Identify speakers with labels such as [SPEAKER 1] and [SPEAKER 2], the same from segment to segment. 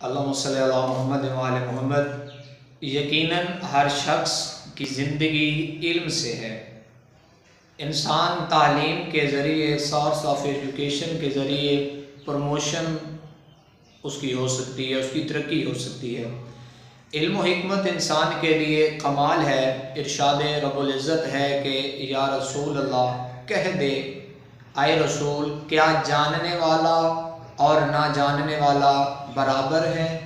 [SPEAKER 1] اللہم صلی علی محمد و آل محمد۔ یقیناً ہر شخص کی زندگی علم سے ہے۔ انسان تعلیم کے ذریعے، سورس آف ایجوکیشن کے ذریعے پروموشن اس کی ہو سکتی ہے، اس کی ترقی ہو سکتی ہے۔ علم و حکمت انسان کے لیے کمال ہے۔ ارشاد رب العزت ہے کہ یا رسول اللہ کہہ دے، اے رسول کیا جاننے والا اور نہ جاننے والا برابر ہے؟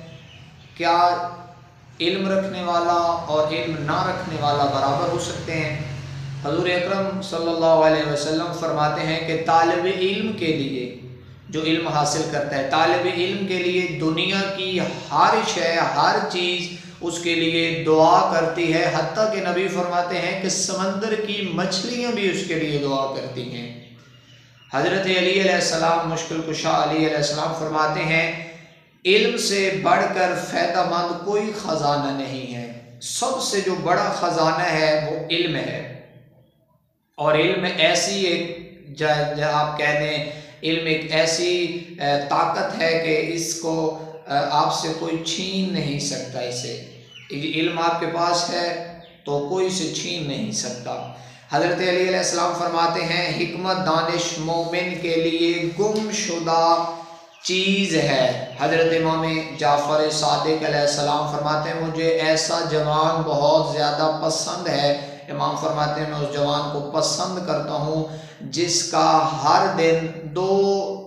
[SPEAKER 1] کیا علم رکھنے والا اور علم نہ رکھنے والا برابر ہو سکتے ہیں؟ حضور اکرم صلی اللہ علیہ وسلم فرماتے ہیں کہ طالب علم کے لیے، جو علم حاصل کرتا ہے، طالب علم کے لیے دنیا کی ہر شے، ہر چیز اس کے لیے دعا کرتی ہے، حتیٰ کہ نبی فرماتے ہیں کہ سمندر کی مچھلیاں بھی اس کے لیے دعا کرتی ہیں۔ حضرت علی علیہ السلام، مشکل کشا علی علیہ السلام فرماتے ہیں علم سے بڑھ کر فائدہ مند کوئی خزانہ نہیں ہے، سب سے جو بڑا خزانہ ہے وہ علم ہے۔ اور علم ایسی ایک آپ کہہ دیں، علم ایک ایسی طاقت ہے کہ اس کو آپ سے کوئی چھین نہیں سکتا۔ اسے علم آپ کے پاس ہے تو کوئی اسے چھین نہیں سکتا۔ حضرت علی علیہ السلام فرماتے ہیں حکمت دانش مومن کے لیے گم شدہ چیز ہے۔ حضرت امام جعفر صادق علیہ السلام فرماتے ہیں مجھے ایسا جوان بہت زیادہ پسند ہے۔ امام فرماتے ہیں میں اس جوان کو پسند کرتا ہوں جس کا ہر دن دو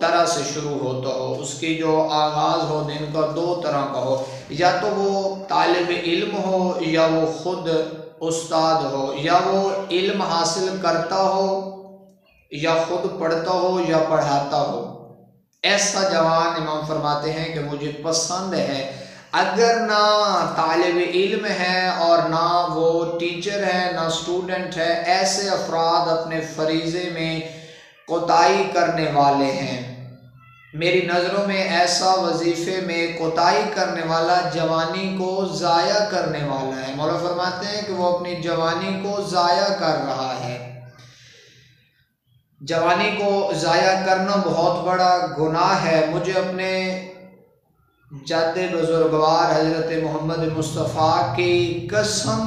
[SPEAKER 1] طرح سے شروع ہوتا ہو، اس کی جو آغاز ہو دن کا دو طرح کا ہو، یا تو وہ طالب علم ہو یا وہ خود استاد ہو، یا وہ علم حاصل کرتا ہو یا خود پڑھتا ہو یا پڑھاتا ہو۔ ایسا جوان امام فرماتے ہیں کہ مجھے پسند ہے۔ اگر نہ طالب علم ہے اور نہ وہ ٹیچر ہے، نہ اسٹوڈنٹ ہے، ایسے افراد اپنے فریضے میں کوتاہی کرنے والے ہیں۔ میری نظروں میں ایسا وظیفے میں کوتاہی کرنے والا جوانی کو ضائع کرنے والا ہے۔ مولا فرماتے ہیں کہ وہ اپنی جوانی کو ضائع کر رہا ہے۔ جوانی کو ضائع کرنا بہت بڑا گناہ ہے۔ مجھے اپنے جد بزرگوار حضرت محمد مصطفیٰ کی قسم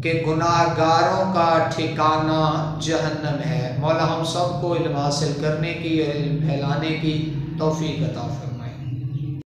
[SPEAKER 1] کہ گناہ گاروں کا ٹھکانہ جہنم ہے۔ مولا ہم سب کو علم حاصل کرنے کی اور علم پھیلانے کی توفیق عطا فرمائے۔